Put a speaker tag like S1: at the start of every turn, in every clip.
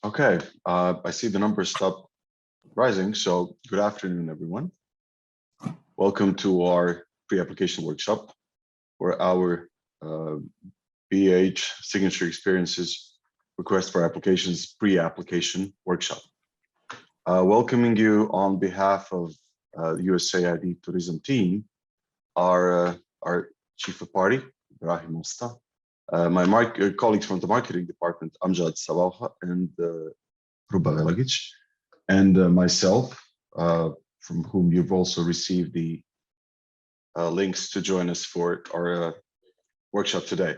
S1: Okay, I see the numbers stop rising, so good afternoon, everyone. Welcome to our pre-application workshop for our BH signature experiences request for applications pre-application workshop. Welcoming you on behalf of the USAID Turizam team, our chief of party, Ibrahim Musta, my colleagues from the marketing department, Amjad Sawalha and Ruba Velagic, and myself, from whom you've also received the links to join us for our workshop today.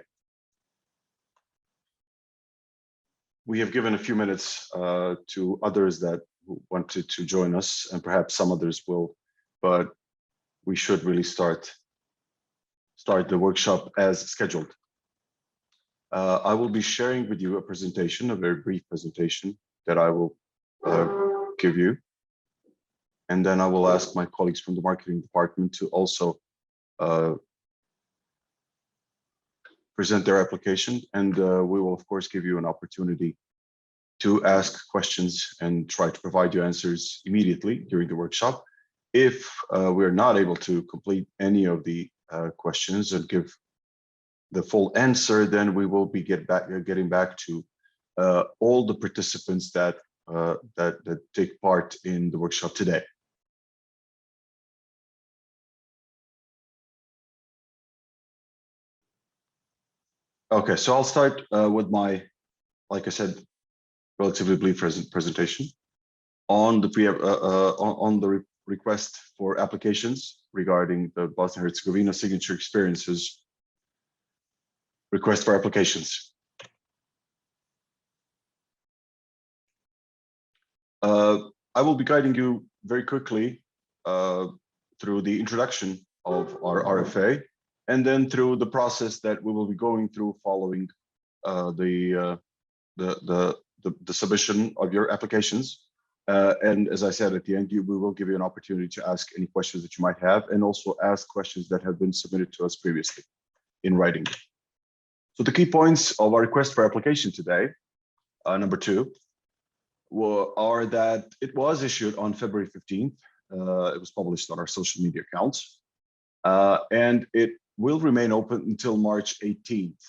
S1: We have given a few minutes to others that wanted to join us, and perhaps some others will, but we should really start the workshop as scheduled. I will be sharing with you a presentation, a very brief presentation that I will give you. And then I will ask my colleagues from the marketing department to also present their application. And we will, of course, give you an opportunity to ask questions and try to provide you answers immediately during the workshop. If we're not able to complete any of the questions and give the full answer, then we will be getting back to all the participants that take part in the workshop today. Okay, so I'll start with my, like I said, relatively brief presentation on the request for applications regarding the Bosnia-Herzegovina signature experiences request for applications. I will be guiding you very quickly through the introduction of our RFA, and then through the process that we will be going through following the submission of your applications. And as I said, at the end, we will give you an opportunity to ask any questions that you might have, and also ask questions that have been submitted to us previously in writing. So the key points of our request for application today, number 2, are that it was issued on February 15th. It was published on our social media accounts, and it will remain open until March 18th.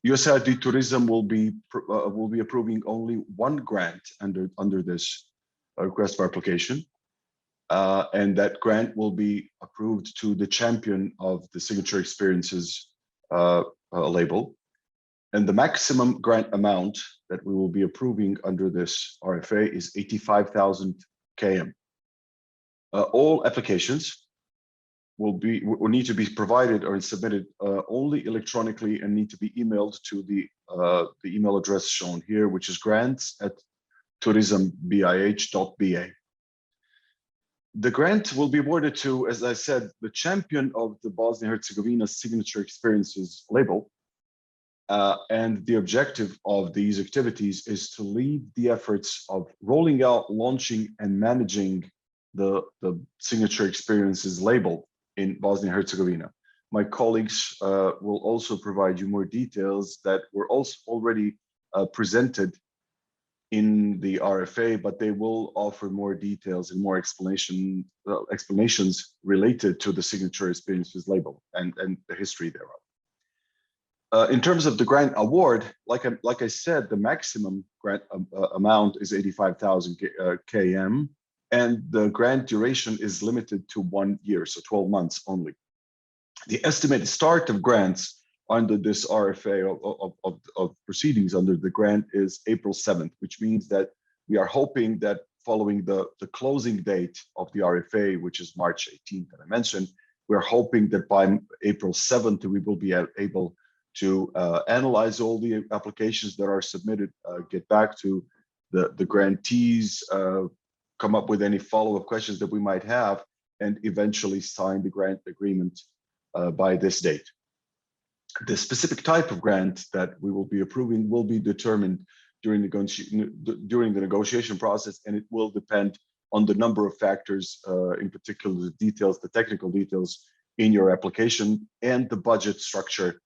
S1: USAID Turizam will be approving only one grant under this request for application. And that grant will be approved to the champion of the signature experiences label. And the maximum grant amount that we will be approving under this RFA is 85,000 km. All applications will need to be provided or submitted only electronically and need to be emailed to the email address shown here, which is grants@turizambih.ba. The grant will be awarded to, as I said, the champion of the Bosnia-Herzegovina signature experiences label. And the objective of these activities is to lead the efforts of rolling out, launching, and managing the signature experiences label in Bosnia-Herzegovina. My colleagues will also provide you more details that were also already presented in the RFA, but they will offer more details and more explanations related to the signature experiences label and the history thereof. In terms of the grant award, like I said, the maximum grant amount is 85,000 km, and the grant duration is limited to 1 year, so 12 months only. The estimated start of grants under this RFA of proceedings under the grant is April 7th, which means that we are hoping that following the closing date of the RFA, which is March 18th that I mentioned, we're hoping that by April 7th, we will be able to analyze all the applications that are submitted, get back to the grantees, come up with any follow-up questions that we might have, and eventually sign the grant agreement by this date. The specific type of grant that we will be approving will be determined during the negotiation process, and it will depend on the number of factors, in particular the technical details in your application and the budget structure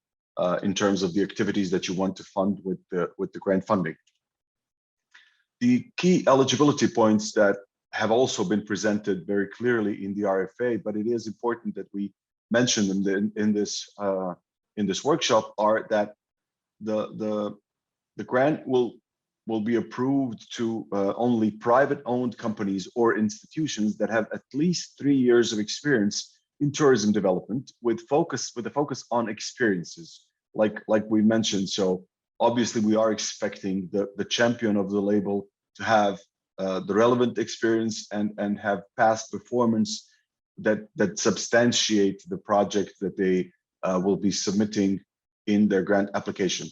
S1: in terms of the activities that you want to fund with the grant funding. The key eligibility points that have also been presented very clearly in the RFA, but it is important that we mention them in this workshop, are that the grant will be approved to only private-owned companies or institutions that have at least 3 years of experience in tourism development, with a focus on experiences, like we mentioned. So obviously, we are expecting the champion of the label to have the relevant experience and have past performance that substantiate the project that they will be submitting in their grant application.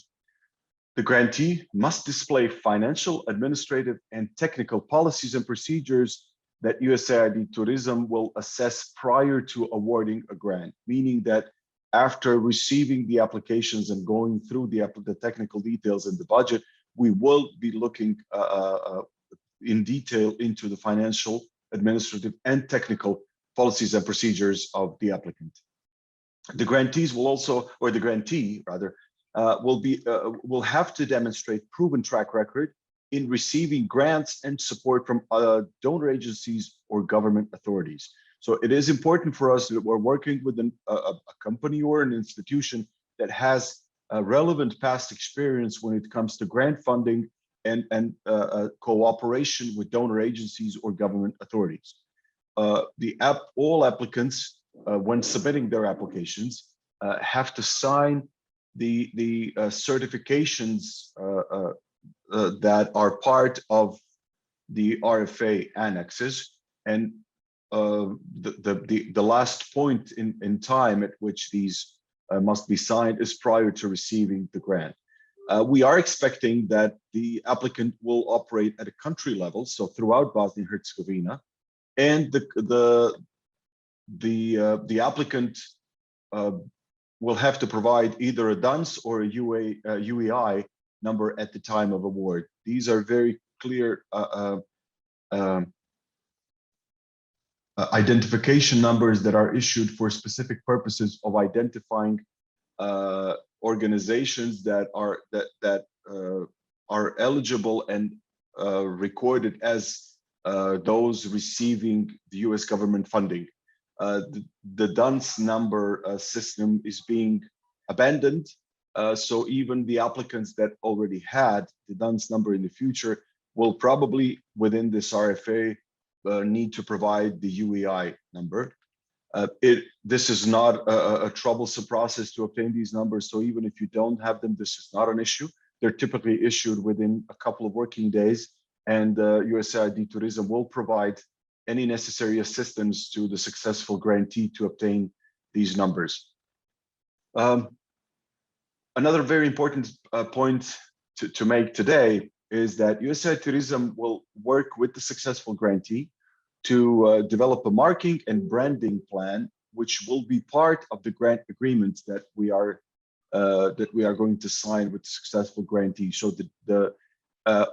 S1: The grantee must display financial, administrative, and technical policies and procedures that USAID Turizam will assess prior to awarding a grant, meaning that after receiving the applications and going through the technical details and the budget, we will be looking in detail into the financial, administrative, and technical policies and procedures of the applicant. The grantees will also, or the grantee rather, will have to demonstrate proven track record in receiving grants and support from donor agencies or government authorities. So it is important for us that we're working with a company or an institution that has a relevant past experience when it comes to grant funding and cooperation with donor agencies or government authorities. All applicants, when submitting their applications, have to sign the certifications that are part of the RFA annexes, and the last point in time at which these must be signed is prior to receiving the grant. We are expecting that the applicant will operate at a country level, so throughout Bosnia and Herzegovina, and the applicant will have to provide either a DUNS or a UEI number at the time of award. These are very clear identification numbers that are issued for specific purposes of identifying organizations that are eligible and recorded as those receiving the US government funding. The DUNS number system is being abandoned, so even the applicants that already had the DUNS number in the future will probably, within this RFA, need to provide the UEI number. This is not a troublesome process to obtain these numbers, so even if you don't have them, this is not an issue. They're typically issued within a couple of working days, and USAID Turizam will provide any necessary assistance to the successful grantee to obtain these numbers. Another very important point to make today is that USAID Turizam will work with the successful grantee to develop a marking and branding plan, which will be part of the grant agreement that we are going to sign with the successful grantee. So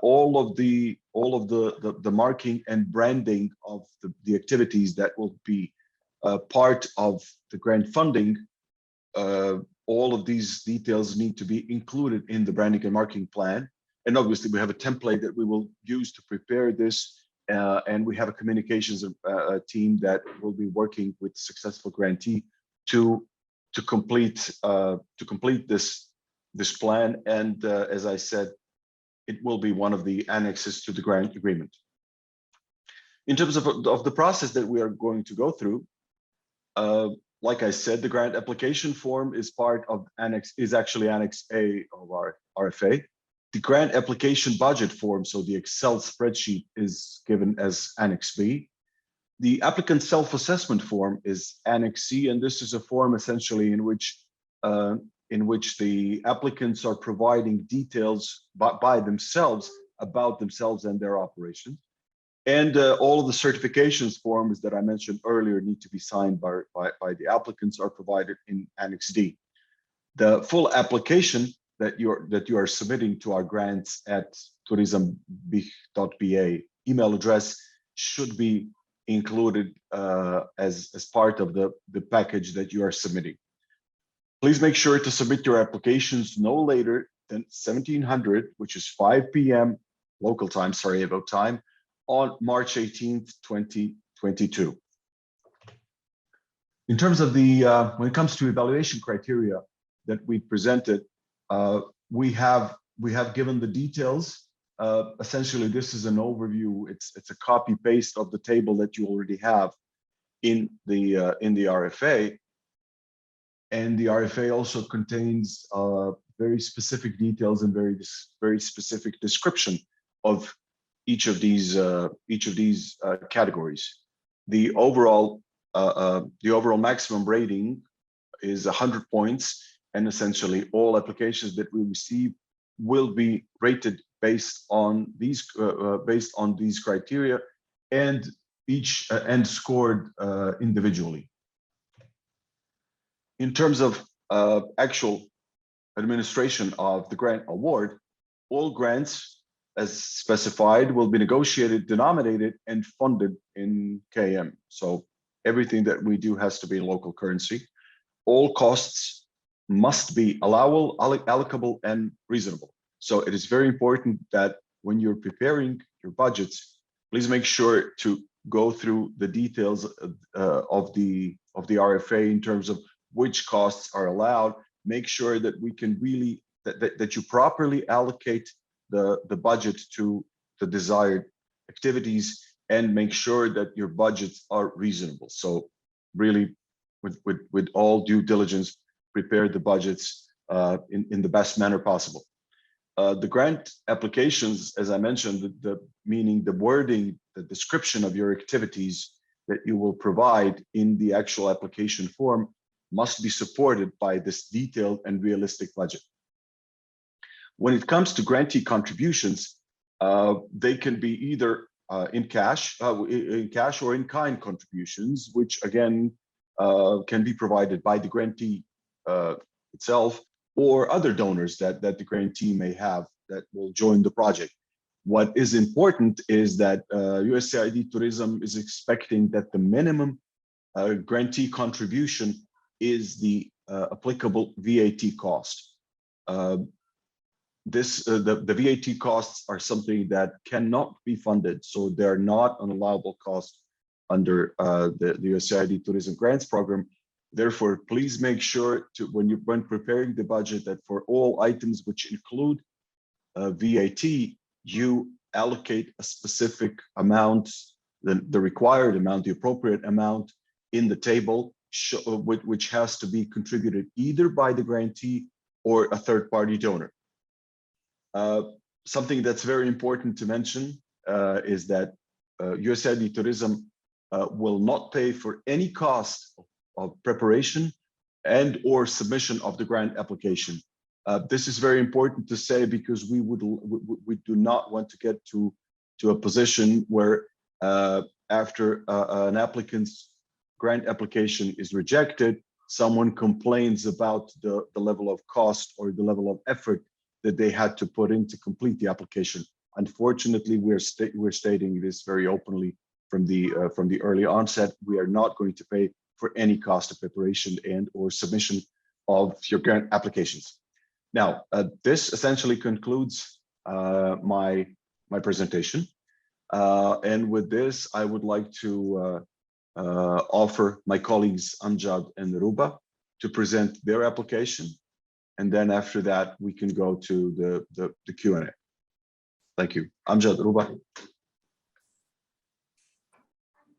S1: all of the marking and branding of the activities that will be part of the grant funding, all of these details need to be included in the branding and marking plan. And obviously we have a template that we will use to prepare this, and we have a communications team that will be working with successful grantee to complete this plan. And as I said, it will be one of the annexes to the grant agreement. In terms of the process that we are going to go through, like I said, the grant application form is actually Annex A of our RFA. The grant application budget form, so the Excel spreadsheet, is given as Annex B. The applicant self-assessment form is Annex C, and this is a form essentially in which the applicants are providing details by themselves about themselves and their operations. And all of the certifications forms that I mentioned earlier need to be signed by the applicants are provided in Annex D. The full application that you are submitting to our grants at turizambih.ba email address should be included as part of the package that you are submitting. Please make sure to submit your applications no later than 1700, which is 5 p.m. local time, Sarajevo time, on March 18th, 2022. In terms of the, when it comes to evaluation criteria that we presented, we have given the details. Essentially, this is an overview. It's a copy paste of the table that you already have in the RFA. And the RFA also contains very specific details and very specific description of each of these categories. The overall maximum rating is 100 points, and essentially all applications that we receive will be rated based on these criteria, and scored individually. In terms of actual administration of the grant award, all grants, as specified, will be negotiated, denominated, and funded in KM. So everything that we do has to be in local currency. All costs must be allowable, allocable, and reasonable. So it is very important that when you're preparing your budgets, please make sure to go through the details of the RFA in terms of which costs are allowed. Make sure that we can really that you properly allocate the budget to the desired activities, and make sure that your budgets are reasonable. So really, with all due diligence, prepare the budgets in the best manner possible. The grant applications, as I mentioned, meaning the wording, the description of your activities that you will provide in the actual application form must be supported by this detailed and realistic budget. When it comes to grantee contributions, they can be either in cash or in kind contributions, which again can be provided by the grantee itself, or other donors that the grantee may have that will join the project. What is important is that USAID Turizam is expecting that the minimum grantee contribution is the applicable VAT cost. The VAT costs are something that cannot be funded, so they're not an allowable cost under the USAID Turizam Grants Program. Therefore, please make sure to, when preparing the budget, that for all items which include VAT, you allocate a specific amount, the required amount, the appropriate amount in the table, which has to be contributed either by the grantee or a third-party donor. Something that's very important to mention is that USAID Turizam will not pay for any cost of preparation and or submission of the grant application. This is very important to say, because we do not want to get to a position where after an applicant's grant application is rejected, someone complains about the level of cost or the level of effort that they had to put in to complete the application. Unfortunately, we're stating this very openly from the early onset. We are not going to pay for any cost of preparation and or submission of your grant applications. Now, this essentially concludes my presentation. And with this, I would like to offer my colleagues Amjad and Ruba to present their application. And then after that, we can go to the Q&A. Thank you. Amjad, Ruba.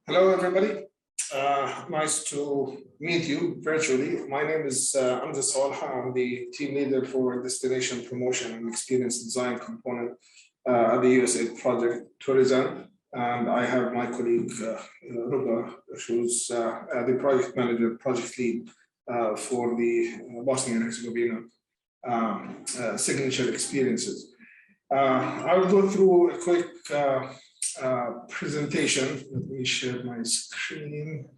S2: Hello, everybody. Nice to meet you virtually. My name is Amjad Salha. I'm the team leader for Destination Promotion and Experience Design component at the USAID Project Turizam. And I have my colleague, Ruba, who's the project manager, project lead for the Bosnia and Herzegovina signature experiences. I will go through a quick presentation. Let me share my screen.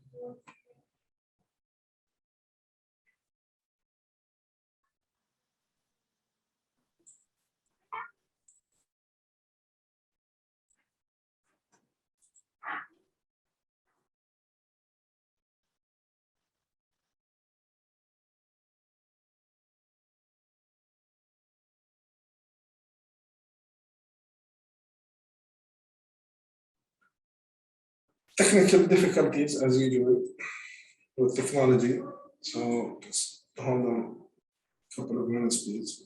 S2: Technical difficulties as usual with technology. So just hold on a couple of minutes, please.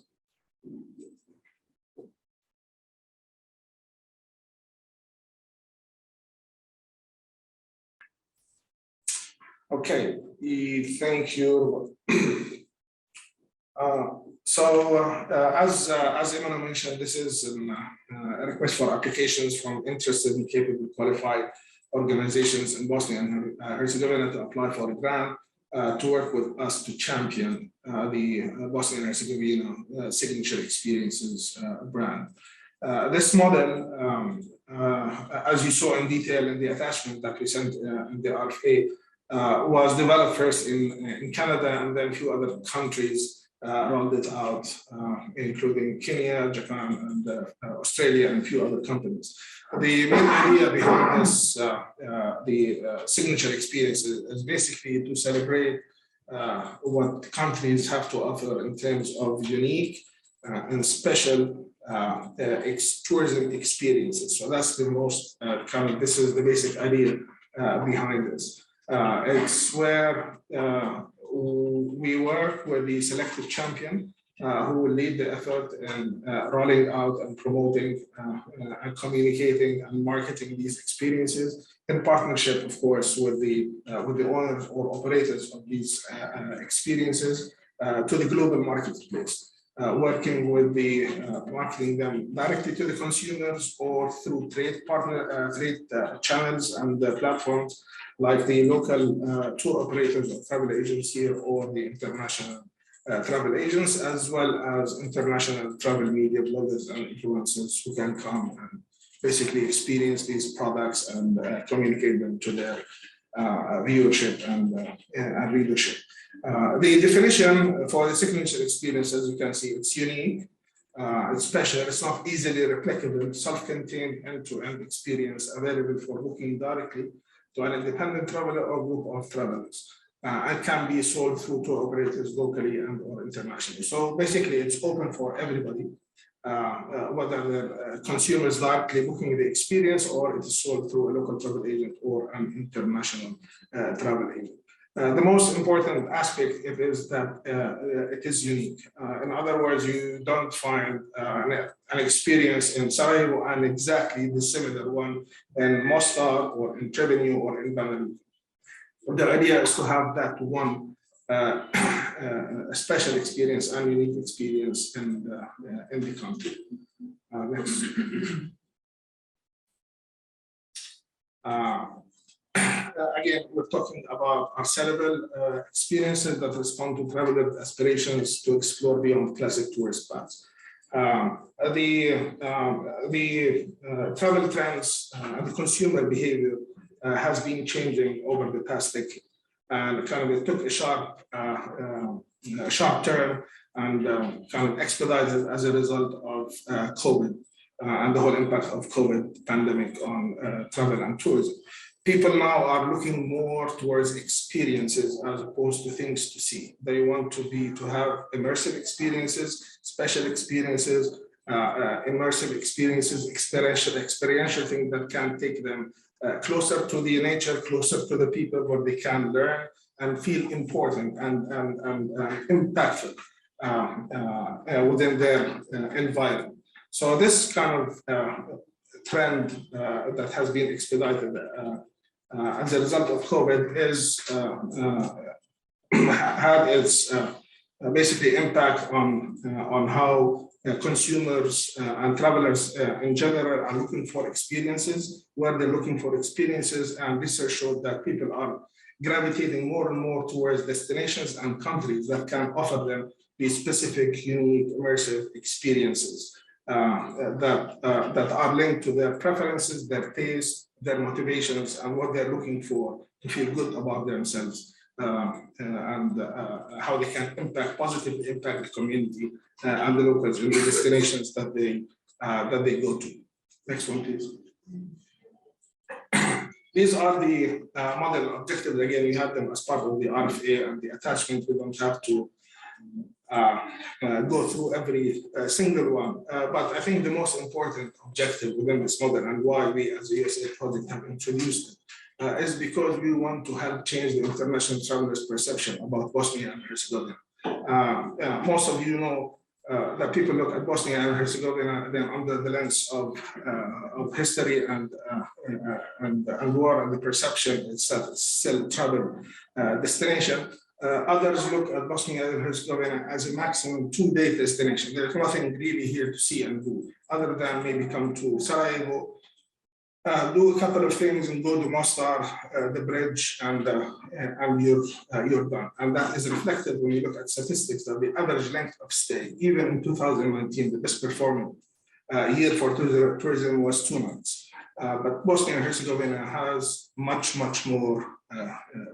S2: Okay, thank you. As Imana mentioned, this is a request for applications from interested and capable qualified organizations in Bosnia and Herzegovina to apply for a grant to work with us to champion the Bosnia and Herzegovina signature experiences brand. This model, as you saw in detail in the attachment that we sent in the RFA, was developed first in Canada and then a few other countries rolled it out, including Kenya, Japan, and Australia, and a few other companies. The main idea behind this, the signature experience, is basically to celebrate what countries have to offer in terms of unique and special tourism experiences. So that's the most this is the basic idea behind this. It's where we work with the selected champion who will lead the effort in rolling out and promoting and communicating and marketing these experiences in partnership, of course, with the owners or operators of these experiences to the global marketplace, working with the marketing them directly to the consumers or through trade channels and platforms like the local tour operators or travel agency or the international travel agents, as well as international travel media bloggers and influencers who can come and basically experience these products and communicate them to their viewership and readership. The definition for the signature experience, as you can see, it's unique, it's special, it's not easily replicable, self-contained end-to-end experience available for booking directly to an independent traveler or group of travelers. And can be sold through tour operators locally and or internationally. So basically it's open for everybody, whether the consumers directly booking the experience or it is sold through a local travel agent or an international travel agent. The most important aspect is that it is unique. In other words, you don't find an experience in Sarajevo and exactly the similar one in Mostar or in Trebinje or in Bangladesh. The idea is to have that one special experience and unique experience in the country. Next. Again, we're talking about our cerebral experiences that respond to traveler aspirations to explore beyond classic tourist paths. The travel trends and the consumer behavior has been changing over the past decade, and kind of it took a sharp turn and kind of expedited as a result of COVID and the whole impact of COVID pandemic on travel and tourism. People now are looking more towards experiences as opposed to things to see. They want to have immersive experiences, special experiences, immersive experiences, experiential things that can take them closer to the nature, closer to the people where they can learn and feel important and impactful within their environment. So this kind of trend that has been expedited as a result of COVID is had its basically impact on how consumers and travelers in general are looking for experiences, where they're looking for experiences, and research showed that people are gravitating more and more towards destinations and countries that can offer them these specific, unique, immersive experiences that are linked to their preferences, their taste, their motivations, and what they're looking for to feel good about themselves, and how they can positively impact the community and the locals in the destinations that they go to. Next one, please. These are the model objectives. Again, we have them as part of the RFA and the attachment. We don't have to go through every single one. But I think the most important objective within this model and why we as a USAID project have introduced is because we want to help change the international travelers' perception about Bosnia and Herzegovina. Most of you know that people look at Bosnia and Herzegovina then under the lens of history and war, and the perception is that it's still a travel destination. Others look at Bosnia and Herzegovina as a maximum 2-day destination. There's nothing really here to see and do, other than maybe come to Sarajevo, do a couple of things and go to Mostar, the bridge, and you're done. And that is reflected when you look at statistics that the average length of stay, even in 2019, the best performing year for tourism was 2 months. But Bosnia and Herzegovina has much more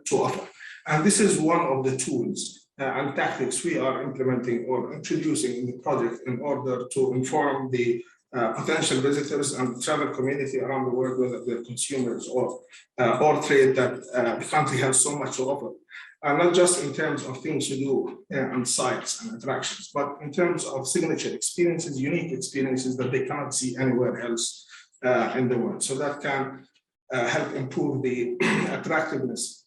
S2: to offer. And this is one of the tools and tactics we are implementing or introducing in the project in order to inform the potential visitors and the travel community around the world, whether they're consumers or trade, that the country has so much to offer. Not just in terms of things to do and sites and attractions, but in terms of signature experiences, unique experiences that they cannot see anywhere else in the world. So that can help improve the attractiveness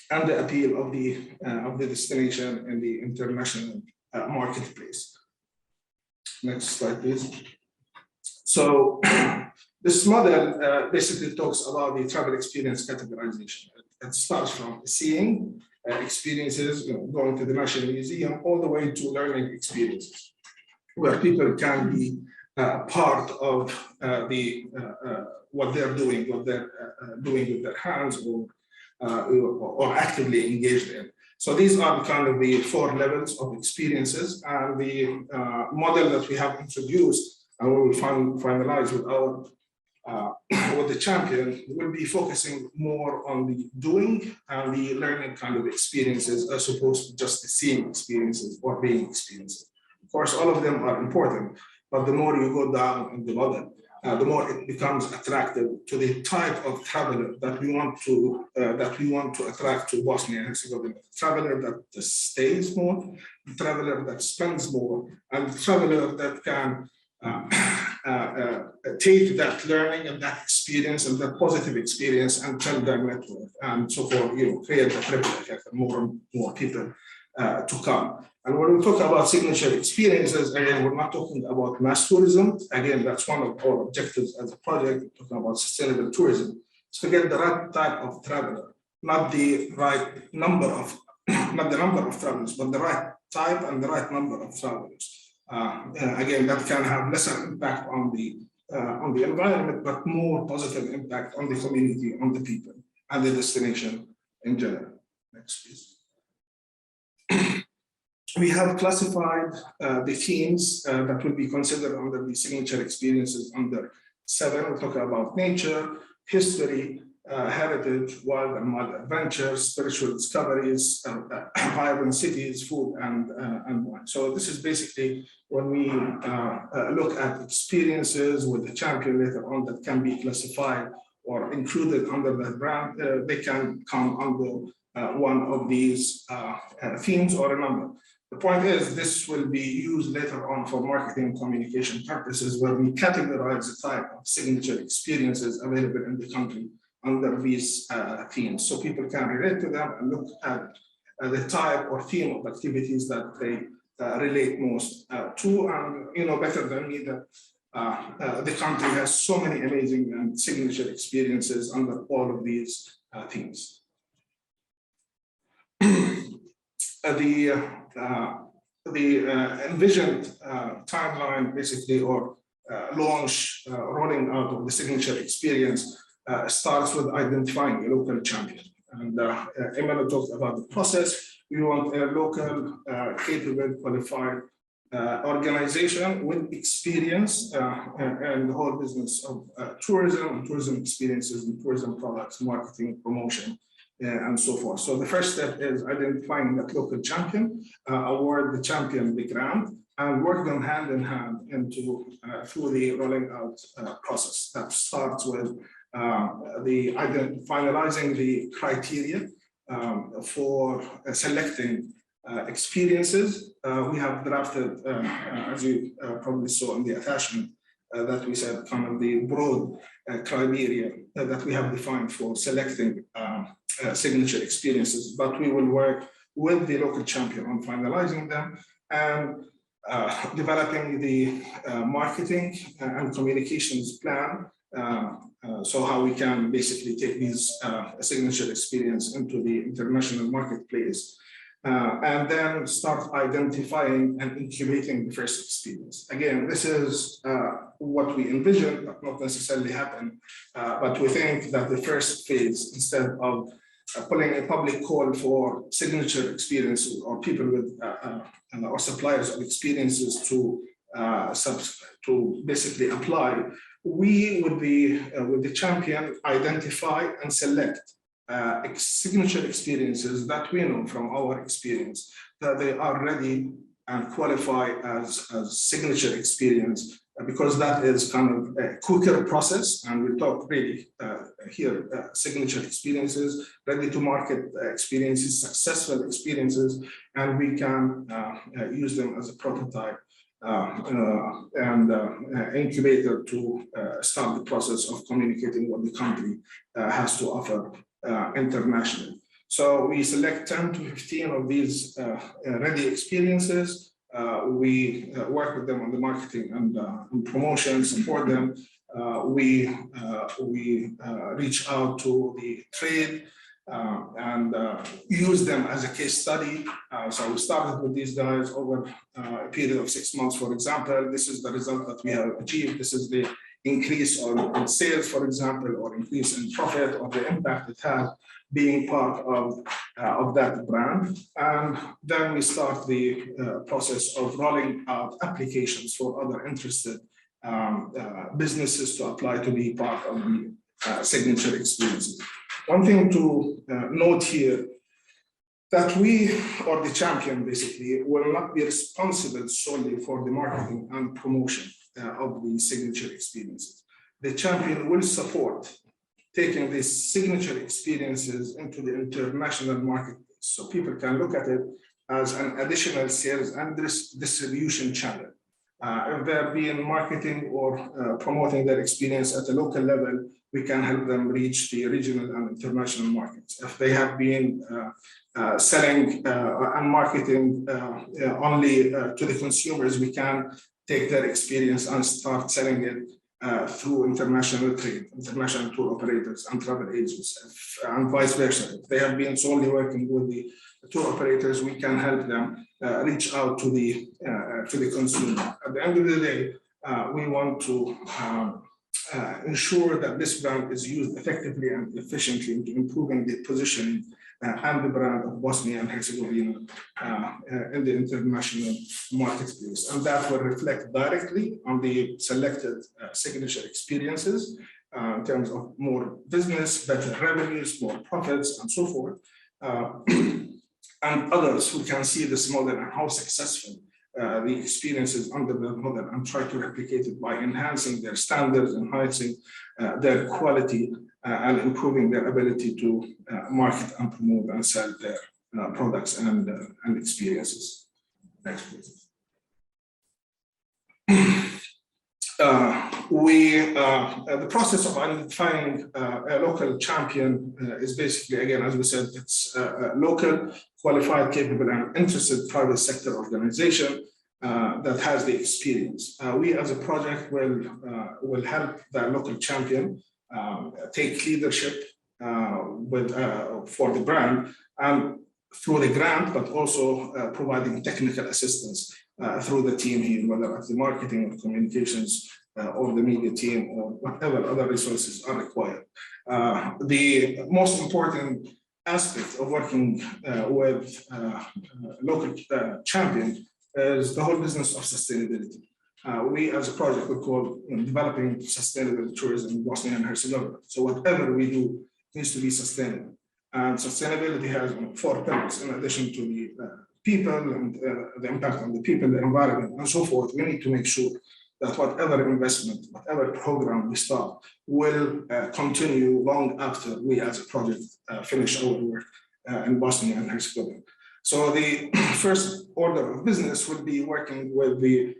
S2: and the appeal of the destination in the international marketplace. Next slide, please. So this model basically talks about the travel experience categorization. It starts from seeing experiences, going to the National Museum, all the way to learning experiences, where people can be part of what they're doing with their hands, or actively engaged in. So these are kind of the 4 levels of experiences, and the model that we have introduced and we will finalize with our with the champion will be focusing more on the doing and the learning kind of experiences, as opposed to just the seeing experiences or being experiences. Of course, all of them are important, but the more you go down in the model, the more it becomes attractive to the type of traveler that we want to attract to Bosnia and Herzegovina. The traveler that stays more, the traveler that spends more, and the traveler that can take that learning and that experience and that positive experience and tell their network and so forth, create that ripple effect and more and more people to come. And when we talk about signature experiences, again, we're not talking about mass tourism. Again, that's one of our objectives as a project. We're talking about sustainable tourism. So to get the right type of traveler, not the right number of, not the number of travelers, but the right type and the right number of travelers. Again, that can have lesser impact on the environment, but more positive impact on the community, on the people, and the destination in general. Next, please. We have classified the themes that will be considered under the signature experiences under 7. We're talking about nature, history, heritage, wild and wild adventures, spiritual discoveries, vibrant cities, food, and wine. So this is basically when we look at experiences with the champion later on that can be classified or included under that brand, they can come under one of these themes or a number. The point is, this will be used later on for marketing and communication purposes, where we categorize the type of signature experiences available in the country under these themes. So people can relate to them and look at the type or theme of activities that they relate most to. And better than me that the country has so many amazing and signature experiences under all of these themes. The envisioned timeline, basically, or launch, rolling out of the signature experience starts with identifying a local champion. And Emmanuel talked about the process. We want a local, capable, qualified organization with experience and the whole business of tourism experiences, and tourism products, marketing, promotion, and so forth. So the first step is identifying that local champion, award the champion the grant, and work them hand in hand through the rolling out process. That starts with finalizing the criteria for selecting experiences. We have drafted, as you probably saw in the attachment, that we said kind of the broad criteria that we have defined for selecting signature experiences, but we will work with the local champion on finalizing them and developing the marketing and communications plan. So how we can basically take these signature experience into the international marketplace, and then start identifying and incubating the first experience. Again, this is what we envision, but not necessarily happen. But we think that the first phase, instead of pulling a public call for signature experiences or people with or suppliers of experiences to basically apply, we would be with the champion identify and select signature experiences that we know from our experience that they are ready and qualify as signature experience, because that is kind of a quicker process. And we talk really here, signature experiences, ready to market experiences, successful experiences, and we can use them as a prototype and incubator to start the process of communicating what the company has to offer internationally. So we select 10 to 15 of these ready experiences. We work with them on the marketing and promotion, support them. We reach out to the trade and use them as a case study. So we started with these guys over a period of 6 months, for example. This is the result that we have achieved. This is the increase in sales, for example, or increase in profit, or the impact it had being part of that brand. And then we start the process of rolling out applications for other interested businesses to apply to be part of the signature experiences. One thing to note here, that we, or the champion basically, will not be responsible solely for the marketing and promotion of the signature experiences. The champion will support taking these signature experiences into the international marketplace, so people can look at it as an additional sales and distribution channel. If they're being marketing or promoting their experience at a local level, we can help them reach the regional and international markets. If they have been selling and marketing only to the consumers, we can take their experience and start selling it through international trade, international tour operators and travel agents, and vice versa. If they have been solely working with the tour operators, we can help them reach out to the consumer. At the end of the day, we want to ensure that this brand is used effectively and efficiently into improving the positioning and the brand of Bosnia and Herzegovina in the international marketplace. And that will reflect directly on the selected signature experiences in terms of more business, better revenues, more profits, and so forth. And others who can see this model and how successful the experiences under the model, and try to replicate it by enhancing their standards, enhancing their quality, and improving their ability to market and promote and sell their products and experiences. Next, please. The process of identifying a local champion is basically, again, as we said, it's a local, qualified, capable, and interested private sector organization that has the experience. We as a project will help the local champion take leadership for the brand, and through the grant, but also providing technical assistance through the team here, whether it's the marketing or communications or the media team or whatever other resources are required. The most important aspect of working with local champion is the whole business of sustainability. We as a project, we call developing sustainable tourism in Bosnia and Herzegovina. So whatever we do needs to be sustainable. And sustainability has 4 pillars in addition to the people and the impact on the people, the environment, and so forth. We need to make sure that whatever investment, whatever program we start will continue long after we as a project finish our work in Bosnia and Herzegovina. So the first order of business would be working with the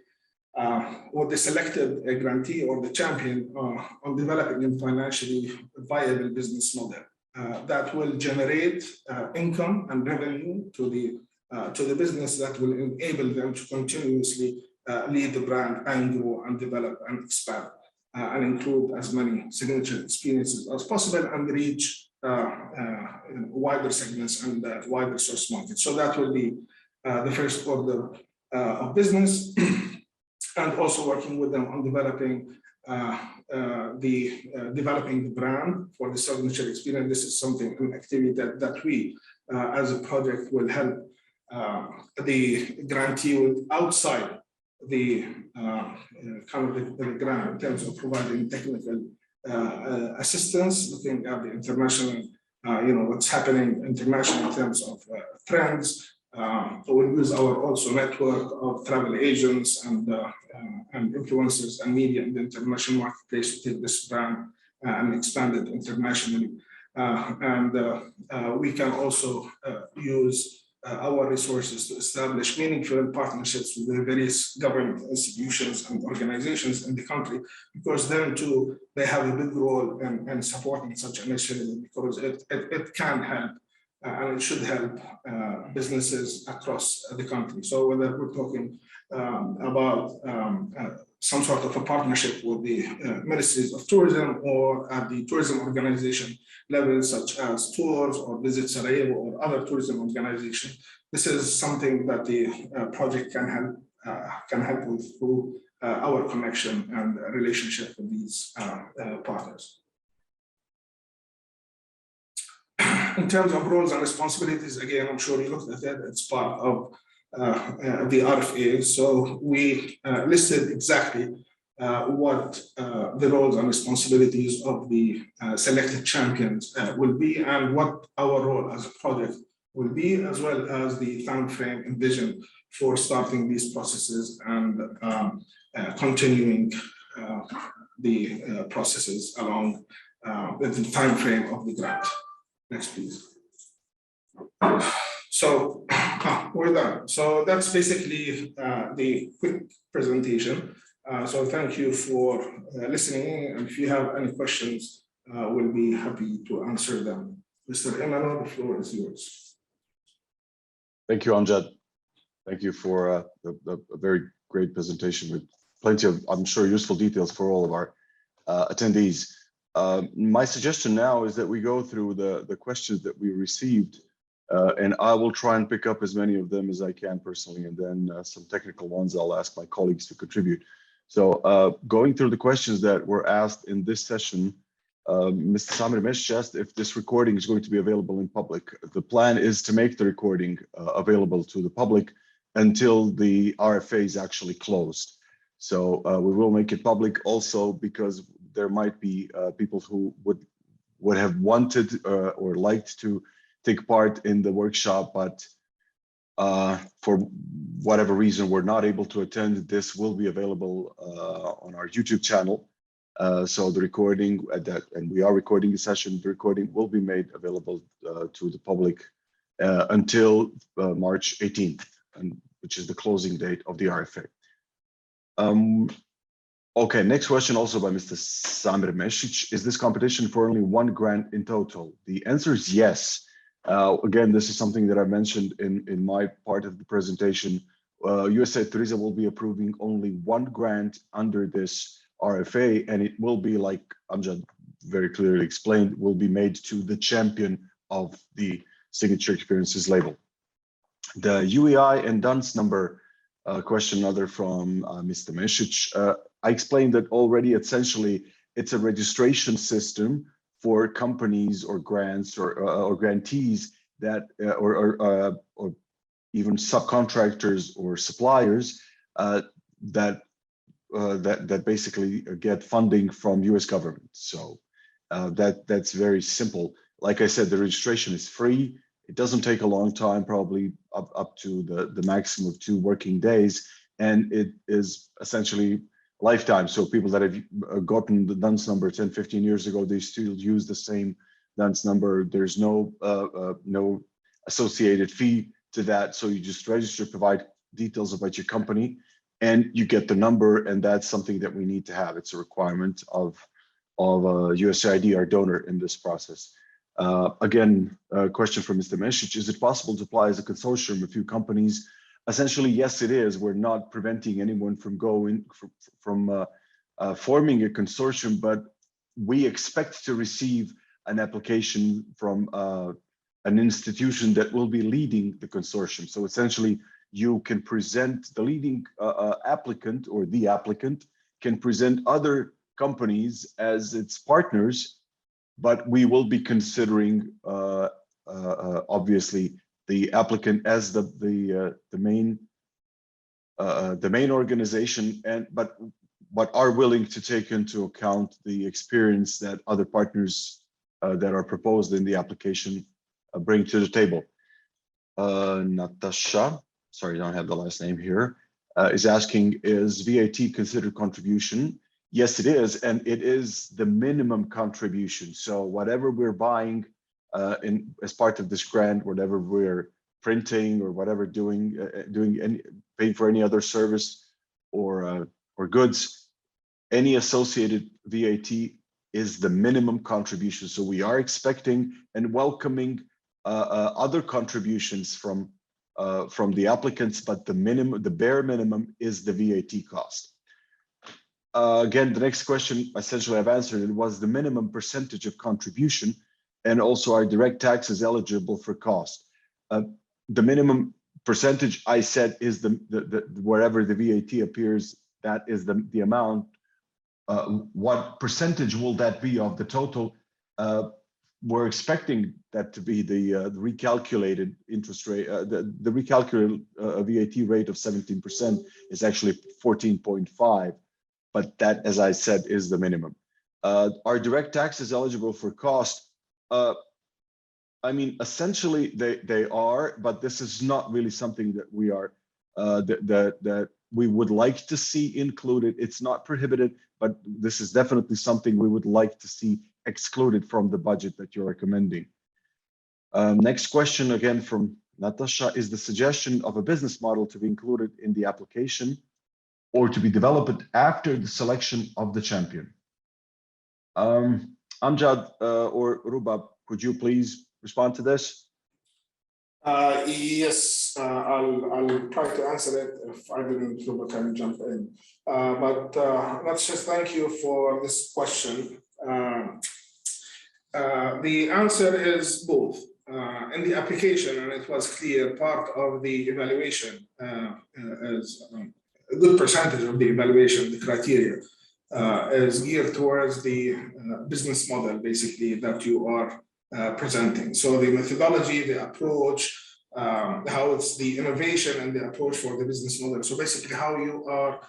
S2: or the selected grantee or the champion on developing a financially viable business model that will generate income and revenue to the business that will enable them to continuously lead the brand and grow and develop and expand and include as many signature experiences as possible and reach wider segments and wider source markets. So that will be the first order of business. And also working with them on developing the brand for the signature experience. This is something, an activity that we, as a project, will help the grantee with outside the kind of the grant in terms of providing technical assistance, looking at the international, what's happening internationally in terms of trends. We'll use our also network of travel agents and influencers and media in the international marketplace to take this brand and expand it internationally. We can also use our resources to establish meaningful partnerships with the various government institutions and organizations in the country, because them too, they have a big role in supporting such initiatives, because it can help and it should help businesses across the country. So whether we're talking about some sort of a partnership with the ministries of tourism or at the tourism organization level, such as tours or Visit Sarajevo or other tourism organizations, this is something that the project can help with through our connection and relationship with these partners. In terms of roles and responsibilities, again, I'm sure you looked at it, it's part of the RFA. So we listed exactly what the roles and responsibilities of the selected champions will be, and what our role as a project will be, as well as the time frame and vision for starting these processes and continuing the processes along the time frame of the grant. Next, please. So we're done. So that's basically the quick presentation. So thank you for listening. And if you have any questions, we'll be happy to answer them. Mr. Emmanuel, the floor is yours.
S1: Thank you, Amjad. Thank you for a very great presentation with plenty of, I'm sure, useful details for all of our attendees. My suggestion now is that we go through the questions that we received, and I will try and pick up as many of them as I can personally, and then some technical ones I'll ask my colleagues to contribute. So going through the questions that were asked in this session, Mr. Samir Mesh asked if this recording is going to be available in public. The plan is to make the recording available to the public until the RFA is actually closed. So we will make it public also because there might be people who would have wanted or liked to take part in the workshop, but for whatever reason were not able to attend. This will be available on our YouTube channel. So the recording and we are recording the session, the recording will be made available to the public until March 18th, which is the closing date of the RFA. Okay, next question also by Mr. Samir Mesic. Is this competition for only one grant in total? The answer is yes. Again, this is something that I mentioned in my part of the presentation. USAID Turizam will be approving only one grant under this RFA, and it will be, like Amjad very clearly explained, will be made to the champion of the signature experiences label. The UEI and DUNS number question, another from Mr. Mesic. I explained that already. Essentially, it's a registration system for companies or grants or grantees that or even subcontractors or suppliers that basically get funding from US government. So that's very simple. Like I said, the registration is free. It doesn't take a long time, probably up to the maximum of 2 working days, and it is essentially lifetime. So people that have gotten the DUNS number 10, 15 years ago, they still use the same DUNS number. There's no associated fee to that. So you just register, provide details about your company, and you get the number, and that's something that we need to have. It's a requirement of USAID, our donor in this process. Again, a question from Mr. Mesic, is it possible to apply as a consortium of a few companies? Essentially, yes, it is. We're not preventing anyone from forming a consortium, but we expect to receive an application from an institution that will be leading the consortium. So essentially, you can present the leading applicant, or the applicant can present other companies as its partners, but we will be considering obviously the applicant as the main organization, but are willing to take into account the experience that other partners that are proposed in the application bring to the table. Natasha, sorry, I don't have the last name here, is asking, is VAT considered contribution? Yes, it is, and it is the minimum contribution. So whatever we're buying as part of this grant, whatever we're printing or whatever paying for any other service or goods, any associated VAT is the minimum contribution. So we are expecting and welcoming other contributions from the applicants, but the bare minimum is the VAT cost. Again, the next question, essentially I've answered it, was the minimum percentage of contribution, and also are direct taxes eligible for cost. The minimum percentage, I said, is wherever the VAT appears, that is the amount. What percentage will that be of the total? We're expecting that to be the recalculated interest rate. The recalculated VAT rate of 17% is actually 14.5, but that, as I said, is the minimum. Are direct taxes eligible for cost? I mean, essentially they are, but this is not really something that we are that we would like to see included. It's not prohibited, but this is definitely something we would like to see excluded from the budget that you're recommending. Next question, again from Natasha, is the suggestion of a business model to be included in the application or to be developed after the selection of the champion? Amjad or Rubab, could you please respond to this?
S2: Yes, I'll try to answer it. If I didn't, Rubab can jump in. But let's just thank you for this question. The answer is both. In the application, and it was clear, part of the evaluation is a good percentage of the evaluation, the criteria, is geared towards the business model, basically, that you are presenting. So the methodology, the approach, how it's the innovation and the approach for the business model. So basically how you are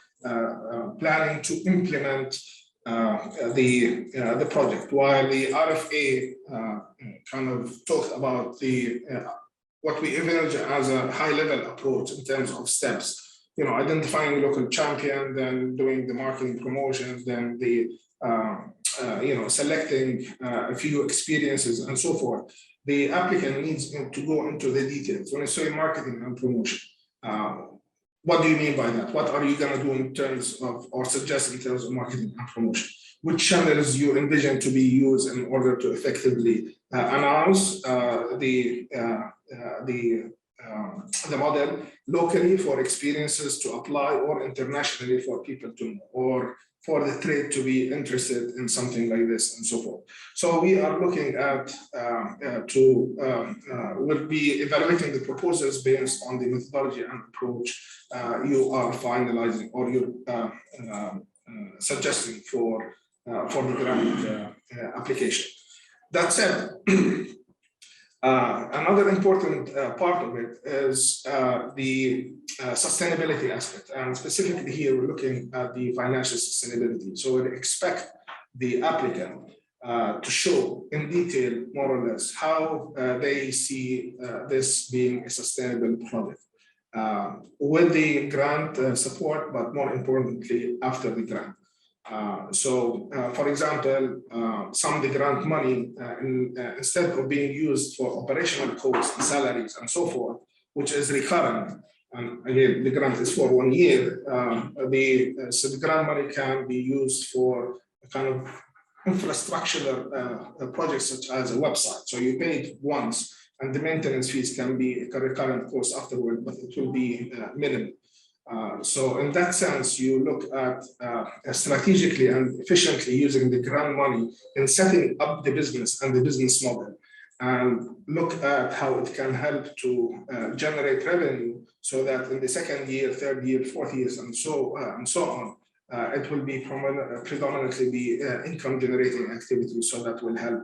S2: planning to implement the project, while the RFA kind of talked about the what we envisage as a high-level approach in terms of steps. You know, identifying local champion, then doing the marketing promotions, then the selecting a few experiences and so forth. The applicant needs to go into the details. When I say marketing and promotion, what do you mean by that? What are you going to do in terms of, or suggest in terms of marketing and promotion? Which channels you envision to be used in order to effectively announce the model locally for experiences to apply, or internationally for people to know, or for the trade to be interested in something like this and so forth. So we are looking at we'll be evaluating the proposals based on the methodology and approach you are finalizing, or you're suggesting for the grant application. That said, another important part of it is the sustainability aspect, and specifically here we're looking at the financial sustainability. So we expect the applicant to show in detail, more or less, how they see this being a sustainable project with the grant support, but more importantly, after the grant. For example, some of the grant money, instead of being used for operational costs, salaries, and so forth, which is recurrent, and again, the grant is for 1 year, so the grant money can be used for a kind of infrastructure projects such as a website. So you pay it once, and the maintenance fees can be a recurrent cost afterward, but it will be minimal. So in that sense, you look at strategically and efficiently using the grant money in setting up the business and the business model, and look at how it can help to generate revenue, so that in the second year, third year, fourth years, and so on, it will be predominantly be income generating activity, so that will help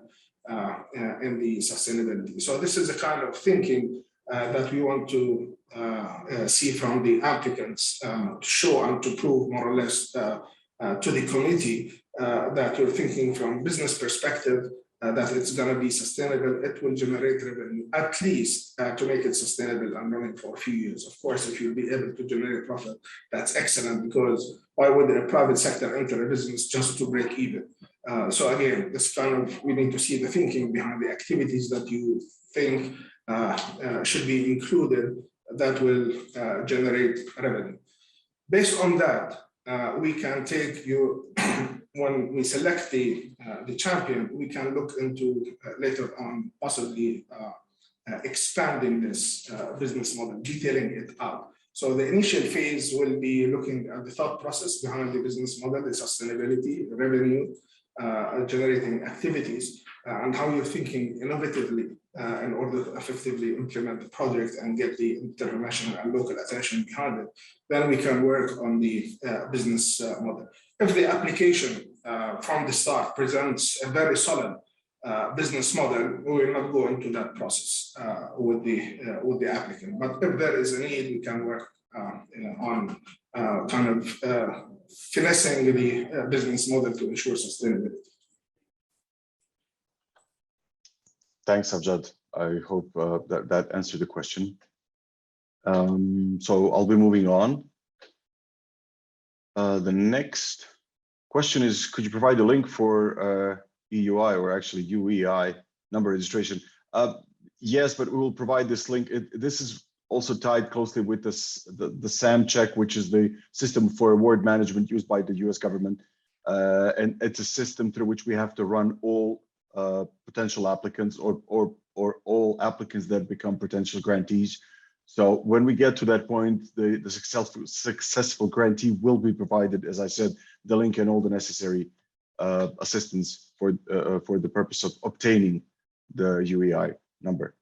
S2: in the sustainability. So this is the kind of thinking that we want to see from the applicants, to show and to prove more or less to the committee that you're thinking from business perspective, that it's going to be sustainable, it will generate revenue, at least to make it sustainable and running for a few years. Of course, if you'll be able to generate profit, that's excellent, because why would a private sector enter a business just to break even? So again, this kind of, we need to see the thinking behind the activities that you think should be included that will generate revenue. Based on that, we can take you, when we select the champion, we can look into later on possibly expanding this business model, detailing it out. So the initial phase will be looking at the thought process behind the business model, the sustainability, revenue, generating activities, and how you're thinking innovatively in order to effectively implement the project and get the international and local attention behind it. Then we can work on the business model. If the application from the start presents a very solid business model, we will not go into that process with the applicant. But if there is a need, we can work on kind of finessing the business model to ensure sustainability.
S1: Thanks, Amjad. I hope that answered the question. So I'll be moving on. The next question is, could you provide a link for EUI, or actually UEI number registration? Yes, but we will provide this link. This is also tied closely with the SAM check, which is the system for award management used by the US government. And it's a system through which we have to run all potential applicants or all applicants that become potential grantees. So when we get to that point, the successful grantee will be provided, as I said, the link and all the necessary assistance for the purpose of obtaining the UEI number.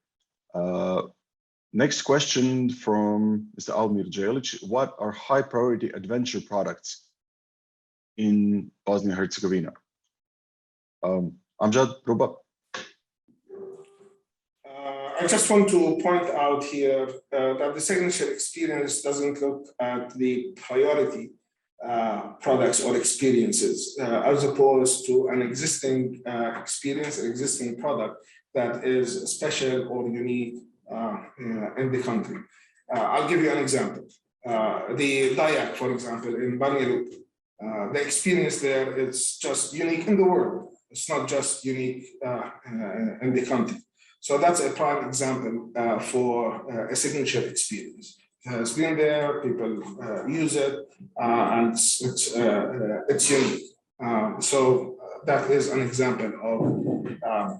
S1: Next question from Mr. Almir Jelic. What are high priority adventure products in Bosnia-Herzegovina? Amjad, Ruba.
S2: I just want to point out here that the signature experience doesn't look at the priority products or experiences as opposed to an existing experience, an existing product that is special or unique in the country. I'll give you an example. The Dayak, for example, in Banja Luka, the experience there is just unique in the world. It's not just unique in the country. So that's a prime example for a signature experience. It has been there, people use it, and it's unique. So that is an example of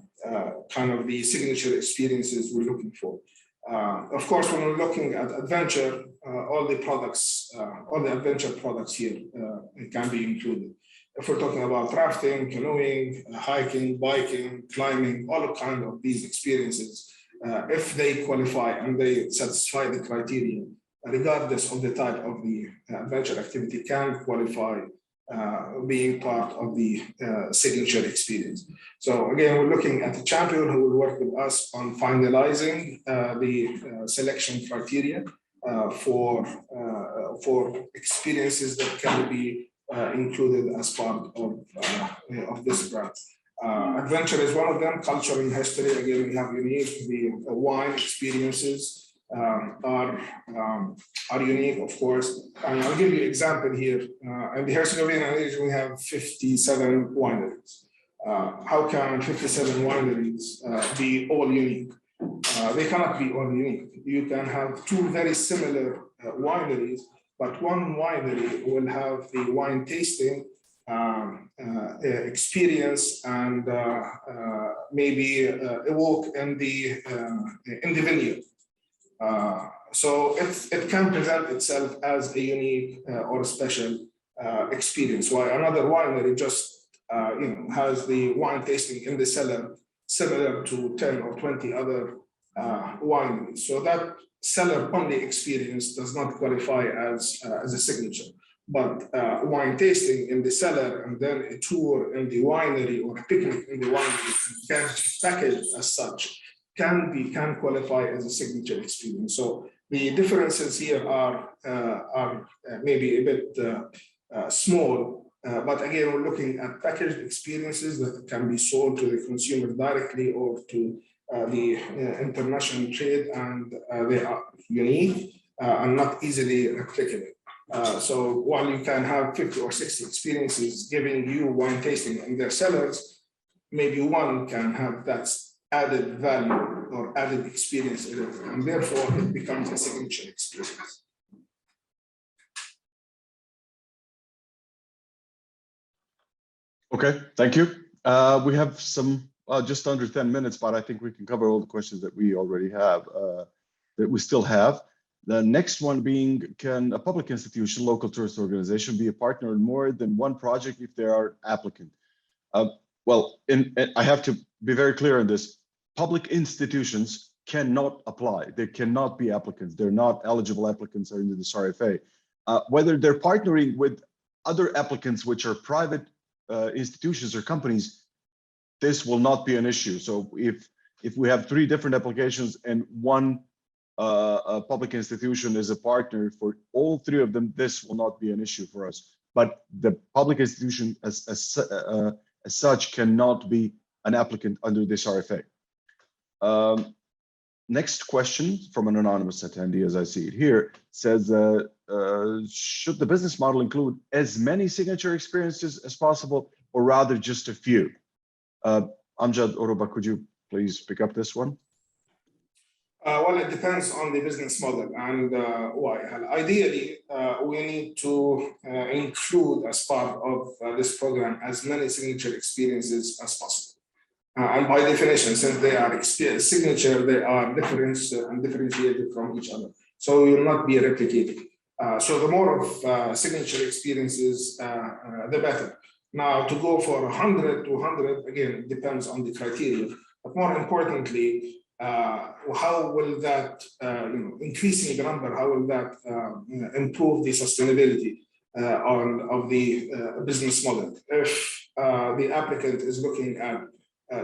S2: kind of the signature experiences we're looking for. Of course, when we're looking at adventure, all the adventure products here can be included. If we're talking about rafting, canoeing, hiking, biking, climbing, all kinds of these experiences, if they qualify and they satisfy the criteria, regardless of the type of the adventure activity, can qualify being part of the signature experience. So again, we're looking at the champion who will work with us on finalizing the selection criteria for experiences that can be included as part of this grant. Adventure is one of them. Culture and history, again, we have unique. The wine experiences are unique, of course. And I'll give you an example here. In the Herzegovina region, we have 57 wineries. How can 57 wineries be all unique? They cannot be all unique. You can have two very similar wineries, but one winery will have the wine tasting experience and maybe a walk in the venue. So it can present itself as a unique or special experience, while another winery just has the wine tasting in the cellar, similar to 10 or 20 other wineries. So that cellar-only experience does not qualify as a signature. But wine tasting in the cellar and then a tour in the winery or a picnic in the winery can be packaged as such, can qualify as a signature experience. So the differences here are maybe a bit small, but again, we're looking at packaged experiences that can be sold to the consumer directly or to the international trade, and they are unique and not easily replicable. So while you can have 50 or 60 experiences giving you wine tasting in their cellars, maybe one can have that added value or added experience in it, and therefore it becomes a signature experience.
S1: Okay, thank you. We have some just under 10 minutes, but I think we can cover all the questions that we already have, that we still have. The next one being, can a public institution, local tourist organization be a partner in more than one project if they are applicant? Well, I have to be very clear on this. Public institutions cannot apply. They cannot be applicants. They're not eligible applicants under this RFA. Whether they're partnering with other applicants, which are private institutions or companies, this will not be an issue. So if we have 3 different applications and one a public institution is a partner for all 3 of them, this will not be an issue for us. But the public institution as such cannot be an applicant under this RFA. Next question from an anonymous attendee, as I see it here, says, should the business model include as many signature experiences as possible, or rather just a few? Amjad Oruba, could you please pick up this one?
S2: Well, it depends on the business model and why. Ideally, we need to include as part of this program as many signature experiences as possible. And by definition, since they are signature, they are different and differentiated from each other. So we will not be replicated. So the more of signature experiences, the better. Now, to go for 100 to 100, again, it depends on the criteria. But more importantly, how will that, increasing the number, how will that improve the sustainability of the business model? If the applicant is looking at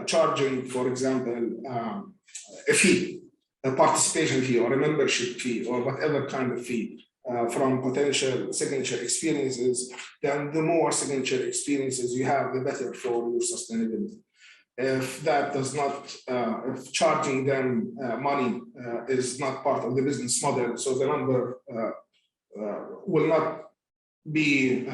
S2: charging, for example, a fee, a participation fee or a membership fee or whatever kind of fee from potential signature experiences, then the more signature experiences you have, the better for your sustainability. If that does not, if charging them money is not part of the business model, so the number will not be,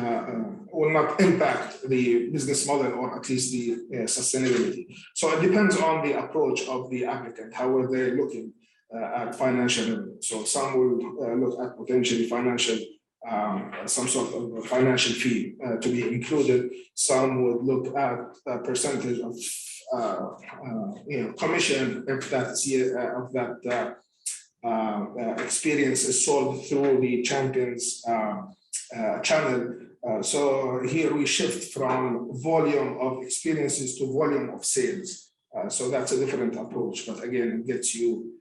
S2: will not impact the business model or at least the sustainability. So it depends on the approach of the applicant, how are they looking at financial revenue. So some will look at potentially financial, some sort of financial fee to be included. Some would look at a percentage of commission if that experience is sold through the champions channel. So here we shift from volume of experiences to volume of sales. So that's a different approach, but again, it gets you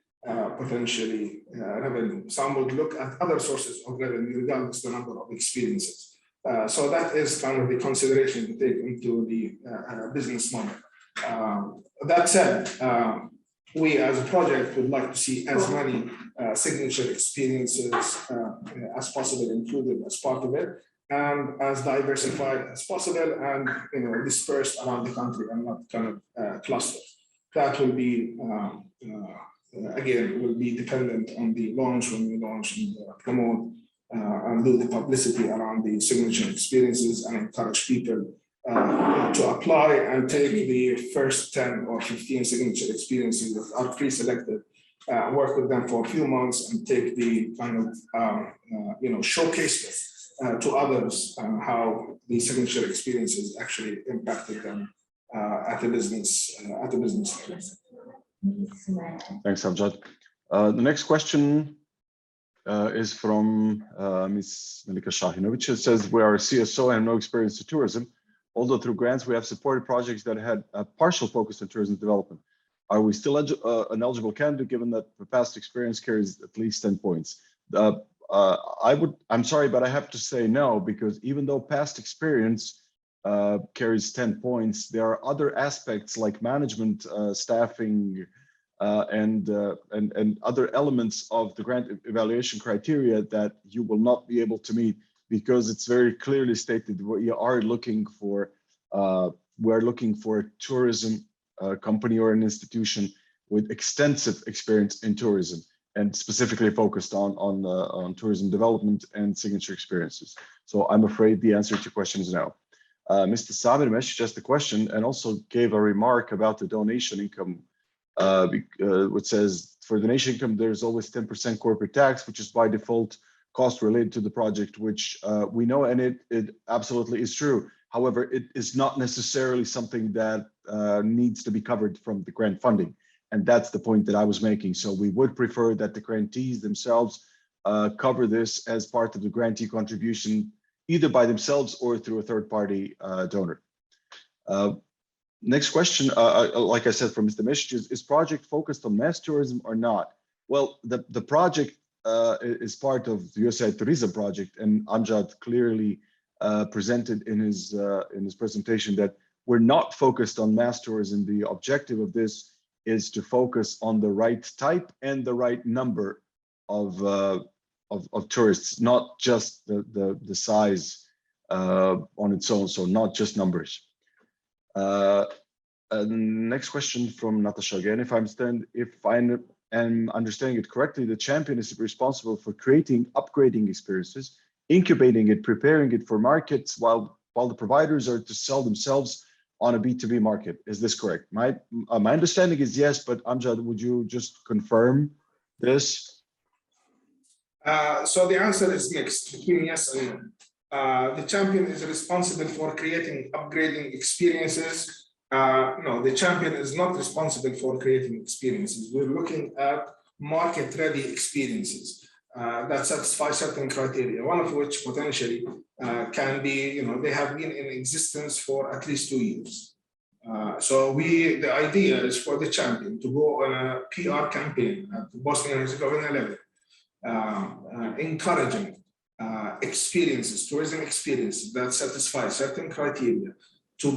S2: potentially revenue. Some would look at other sources of revenue regardless of the number of experiences. So that is kind of the consideration to take into the business model. That said, we as a project would like to see as many signature experiences as possible included as part of it, and as diversified as possible, and dispersed around the country and not kind of clustered. That will be again, will be dependent on the launch, when we launch and promote and do the publicity around the signature experiences and encourage people to apply and take the first 10 or 15 signature experiences that are pre-selected work with them for a few months and take the kind of, showcase them to others how the signature experiences actually impacted them at the business level.
S1: Thanks, Amjad. The next question is from Ms. Melika Shahinovic. It says, we are a CSO and no experience in tourism. Although through grants, we have supported projects that had a partial focus on tourism development. Are we still an eligible candidate given that the past experience carries at least 10 points? I'm sorry, but I have to say no, because even though past experience carries 10 points, there are other aspects like management, staffing, and other elements of the grant evaluation criteria that you will not be able to meet, because it's very clearly stated we are looking for a tourism company or an institution with extensive experience in tourism and specifically focused on tourism development and signature experiences. So I'm afraid the answer to your question is no. Mr. Samir messaged us the question and also gave a remark about the donation income, which says for donation income, there's always 10% corporate tax, which is by default cost related to the project, which we know, and it absolutely is true. However, it is not necessarily something that needs to be covered from the grant funding. And that's the point that I was making. So we would prefer that the grantees themselves cover this as part of the grantee contribution, either by themselves or through a third-party donor. Next question, like I said, from Mr. Messages, is project focused on mass tourism or not? Well, the project is part of the USAID Turizam project, and Amjad clearly presented in his presentation that we're not focused on mass tourism. The objective of this is to focus on the right type and the right number of tourists, not just the size on its own, so not just numbers. Next question from Natasha again. If I am understanding it correctly, the champion is responsible for creating, upgrading experiences, incubating it, preparing it for markets, while the providers are to sell themselves on a B2B market. Is this correct? My understanding is yes, but Amjad, would you just confirm this?
S2: So the answer is mixed between yes and no. The champion is responsible for creating, upgrading experiences. No, the champion is not responsible for creating experiences. We're looking at market-ready experiences that satisfy certain criteria, one of which potentially can be, they have been in existence for at least 2 years. So the idea is for the champion to go on a PR campaign at the Bosnia and Herzegovina level, encouraging experiences, tourism experiences that satisfy certain criteria to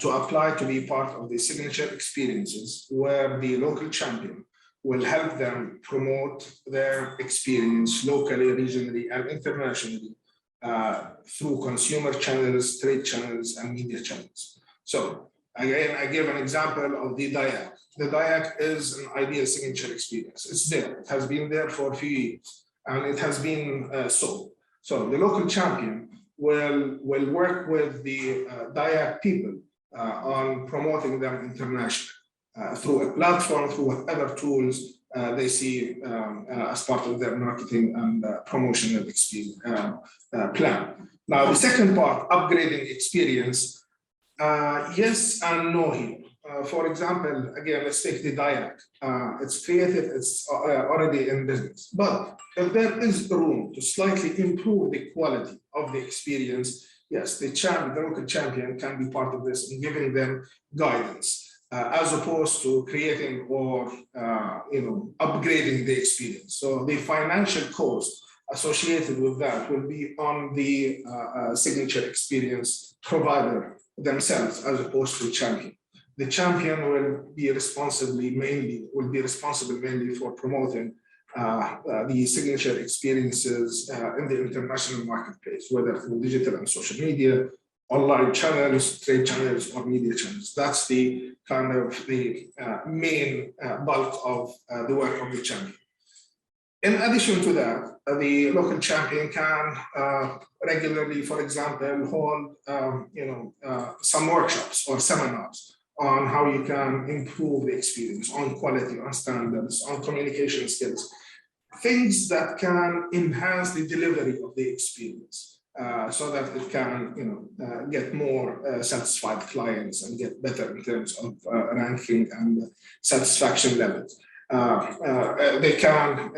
S2: apply to be part of the signature experiences, where the local champion will help them promote their experience locally, regionally, and internationally through consumer channels, trade channels, and media channels. So again, I give an example of the DIAC. The DIAC is an ideal signature experience. It's there. It has been there for a few years, and it has been sold. So the local champion will work with the DIAC people on promoting them internationally through a platform, through whatever tools they see as part of their marketing and promotional experience plan. Now, the second part, upgrading experience, yes and no here. For example, again, let's take the DIAC. It's created, it's already in business. But if there is room to slightly improve the quality of the experience, yes, the local champion can be part of this in giving them guidance, as opposed to creating or upgrading the experience. So the financial cost associated with that will be on the signature experience provider themselves, as opposed to champion. The champion will be responsible mainly for promoting the signature experiences in the international marketplace, whether through digital and social media, online channels, trade channels, or media channels. That's the kind of the main bulk of the work of the champion. In addition to that, the local champion can regularly, for example, hold some workshops or seminars on how you can improve the experience, on quality, on standards, on communication skills, things that can enhance the delivery of the experience so that it can, get more satisfied clients and get better in terms of ranking and satisfaction levels. They can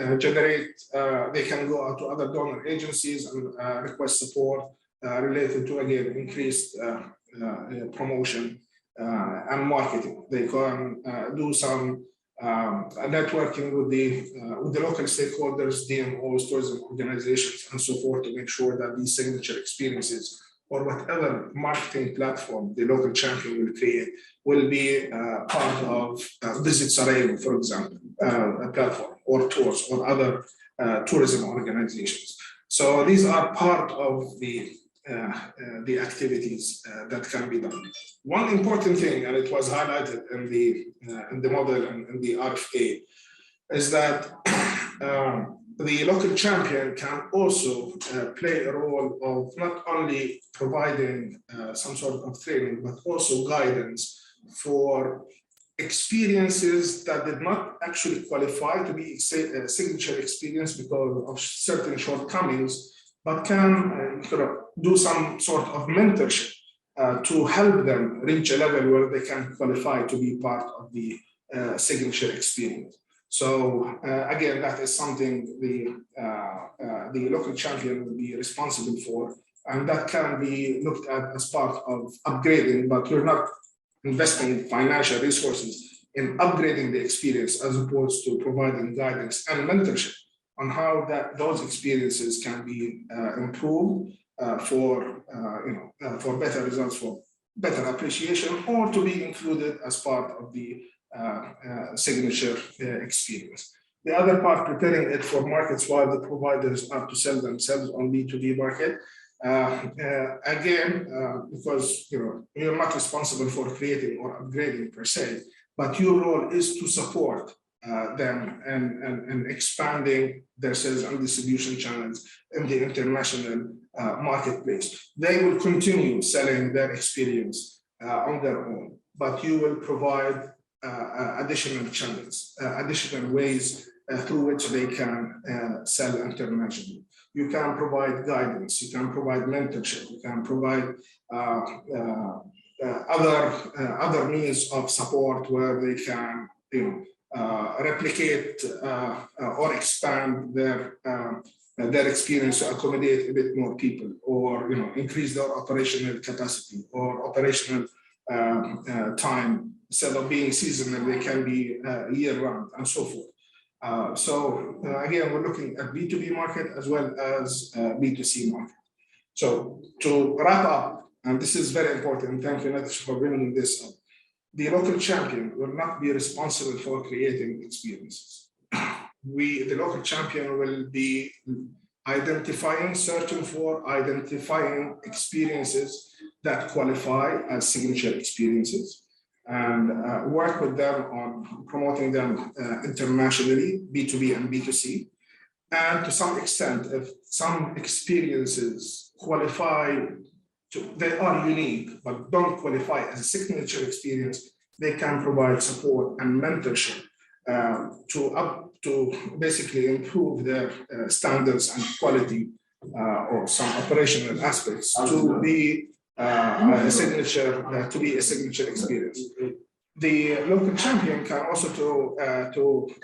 S2: they can go out to other donor agencies and request support related to, again, increased promotion and marketing. They can do some networking with the local stakeholders, DMOs, tourism organizations, and so forth, to make sure that these signature experiences or whatever marketing platform the local champion will create will be part of Visit Sarajevo, for example, a platform, or tours, or other tourism organizations. So these are part of the activities that can be done. One important thing, and it was highlighted in the model and in the RFA, is that the local champion can also play a role of not only providing some sort of training, but also guidance for experiences that did not actually qualify to be a signature experience because of certain shortcomings, but can do some sort of mentorship to help them reach a level where they can qualify to be part of the signature experience. So again, that is something the local champion will be responsible for, and that can be looked at as part of upgrading, but we're not investing financial resources in upgrading the experience as opposed to providing guidance and mentorship on how those experiences can be improved for better results, for better appreciation, or to be included as part of the signature experience. The other part, preparing it for markets while the providers are to sell themselves on B2B market. Again, because you're not responsible for creating or upgrading per se, but your role is to support them and expanding their sales and distribution channels in the international marketplace. They will continue selling their experience on their own, but you will provide additional channels, additional ways through which they can sell internationally. You can provide guidance, you can provide mentorship, you can provide other means of support where they can replicate or expand their experience to accommodate a bit more people, or increase their operational capacity or operational time. Instead of being seasonal, they can be year-round, and so forth. Again, we're looking at B2B market as well as B2C market. So to wrap up, and this is very important, thank you, Natish, for bringing this up. The local champion will not be responsible for creating experiences. The local champion will be searching for identifying experiences that qualify as signature experiences, and work with them on promoting them internationally, B2B and B2C. And to some extent, if some experiences qualify, they are unique, but don't qualify as a signature experience, they can provide support and mentorship to basically improve their standards and quality or some operational aspects to be a signature experience. The local champion can also to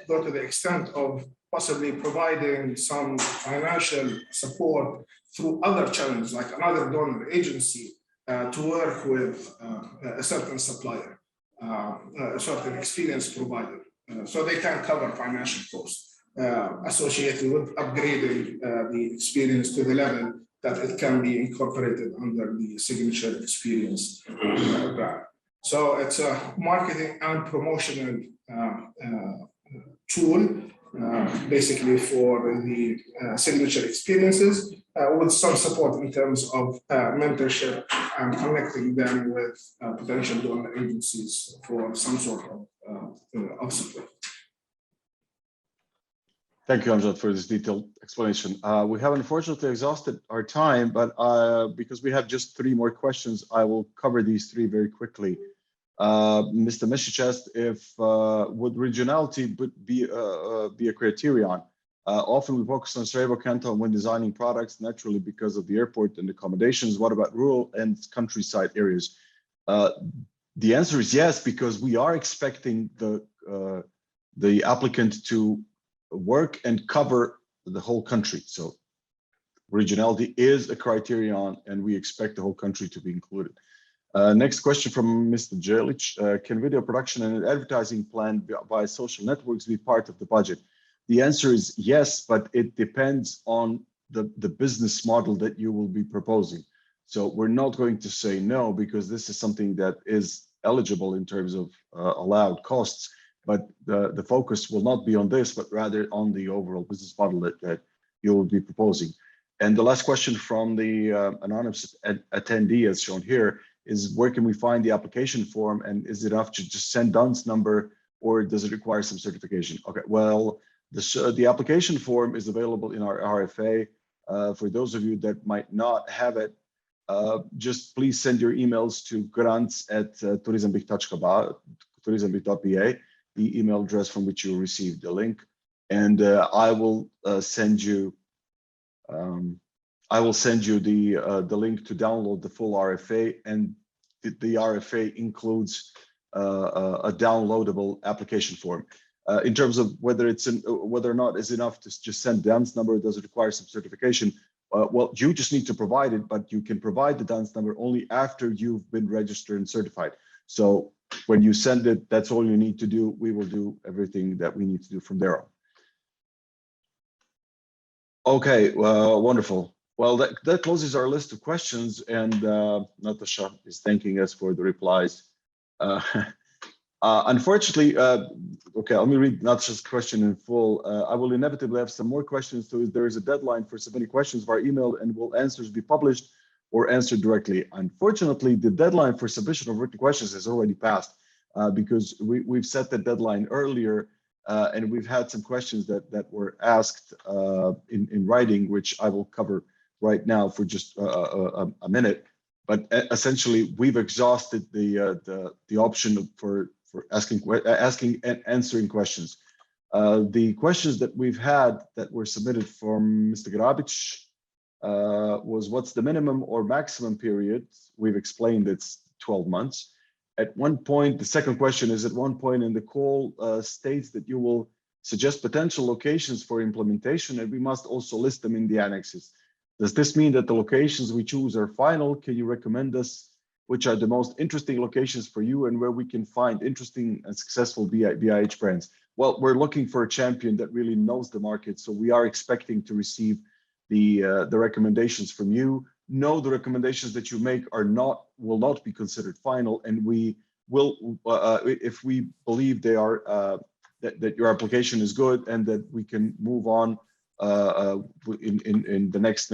S2: go to the extent of possibly providing some financial support through other channels, like another donor agency, to work with a certain supplier, a certain experience provider, so they can cover financial costs associated with upgrading the experience to the level that it can be incorporated under the signature experience brand. So it's a marketing and promotional tool, basically for the signature experiences, with some support in terms of mentorship and connecting them with potential donor agencies for some sort of support.
S1: Thank you, Amjad, for this detailed explanation. We have unfortunately exhausted our time, but because we have just 3 more questions, I will cover these 3 very quickly. Mr. Mesic asked if would regionality be a criterion. Often we focus on Sarajevo Canton when designing products, naturally because of the airport and accommodations. What about rural and countryside areas? The answer is yes, because we are expecting the applicant to work and cover the whole country. So regionality is a criterion, and we expect the whole country to be included. Next question from Mr. Jelic. Can video production and advertising plan via social networks be part of the budget? The answer is yes, but it depends on the business model that you will be proposing. So we're not going to say no, because this is something that is eligible in terms of allowed costs, but the focus will not be on this, but rather on the overall business model that you will be proposing. And the last question from the anonymous attendee, as shown here, is where can we find the application form, and is it enough to just send DUNS number, or does it require some certification? Okay, well, the application form is available in our RFA. For those of you that might not have it, just please send your emails to grants@turizambih.ba, the email address from which you received the link, and I will send you the link to download the full RFA, and the RFA includes a downloadable application form. In terms of whether or not is enough to just send DUNS number, does it require some certification? Well, you just need to provide it, but you can provide the DUNS number only after you've been registered and certified. So when you send it, that's all you need to do. We will do everything that we need to do from there on. Okay, wonderful. Well, that closes our list of questions, and Natasha is thanking us for the replies. Unfortunately, okay, let me read Natasha's question in full. I will inevitably have some more questions, so there is a deadline for submitting questions via email, and will answers be published or answered directly? Unfortunately, the deadline for submission of written questions has already passed, because we've set the deadline earlier, and we've had some questions that were asked in writing, which I will cover right now for just a minute. But essentially, we've exhausted the option for asking and answering questions. The questions that we've had that were submitted from Mr. Grabic was, what's the minimum or maximum period? We've explained it's 12 months. At one point, the second question is, at one point in the call states that you will suggest potential locations for implementation, and we must also list them in the annexes. Does this mean that the locations we choose are final? Can you recommend us which are the most interesting locations for you, and where we can find interesting and successful BiH brands? Well, we're looking for a champion that really knows the market, so we are expecting to receive the recommendations from you. No, the recommendations that you make will not be considered final, and we will, if we believe they are that your application is good and that we can move on in the next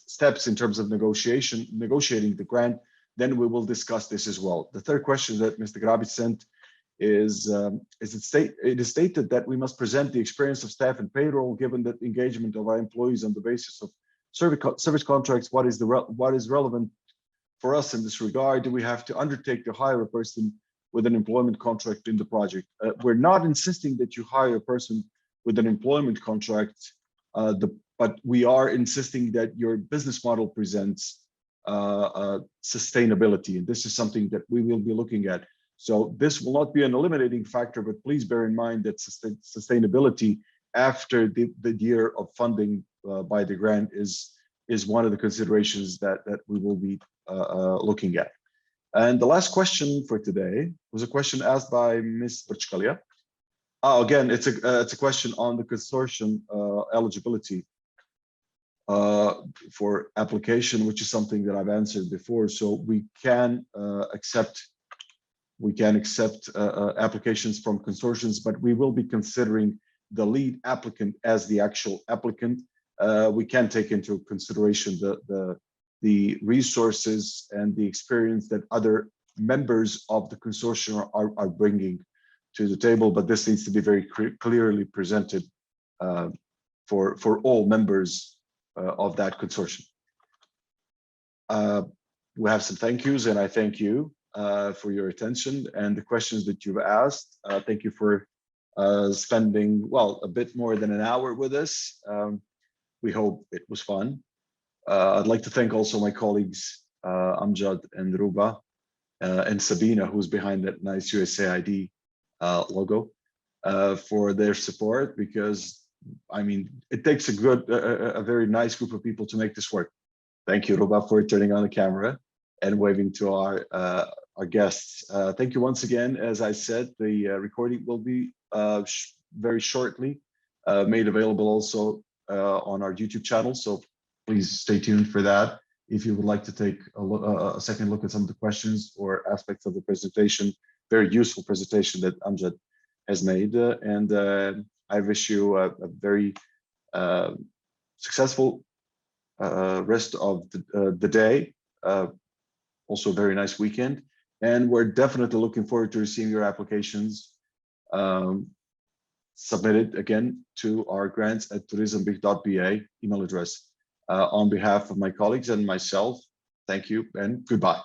S1: steps in terms of negotiating the grant, then we will discuss this as well. The third question that Mr. Grabic sent is it is stated that we must present the experience of staff and payroll, given that engagement of our employees on the basis of service contracts. What is relevant for us in this regard? Do we have to undertake to hire a person with an employment contract in the project? We're not insisting that you hire a person with an employment contract, but we are insisting that your business model presents sustainability, and this is something that we will be looking at. So this will not be an eliminating factor, but please bear in mind that sustainability after the year of funding by the grant is one of the considerations that we will be looking at. And the last question for today was a question asked by Ms. Berchkalia. Again, it's a question on the consortium eligibility for application, which is something that I've answered before. So we can accept applications from consortiums, but we will be considering the lead applicant as the actual applicant. We can take into consideration the resources and the experience that other members of the consortium are bringing to the table, but this needs to be very clearly presented for all members of that consortium. We have some thank yous, and I thank you. for your attention and the questions that you've asked. Thank you for spending, well, a bit more than an hour with us. We hope it was fun. I'd like to thank also my colleagues, Amjad and Ruba, and Sabina, who's behind that nice USAID logo, for their support, because I mean, it takes a very nice group of people to make this work. Thank you, Ruba, for turning on the camera and waving to our guests. Thank you once again. As I said, the recording will be very shortly made available also on our YouTube channel. So please stay tuned for that. If you would like to take a second look at some of the questions or aspects of the presentation, very useful presentation that Amjad has made. I wish you a very successful rest of the day. Also a very nice weekend. And we're definitely looking forward to receiving your applications submitted again to our grants@turizambih.ba email address. On behalf of my colleagues and myself, thank you and goodbye.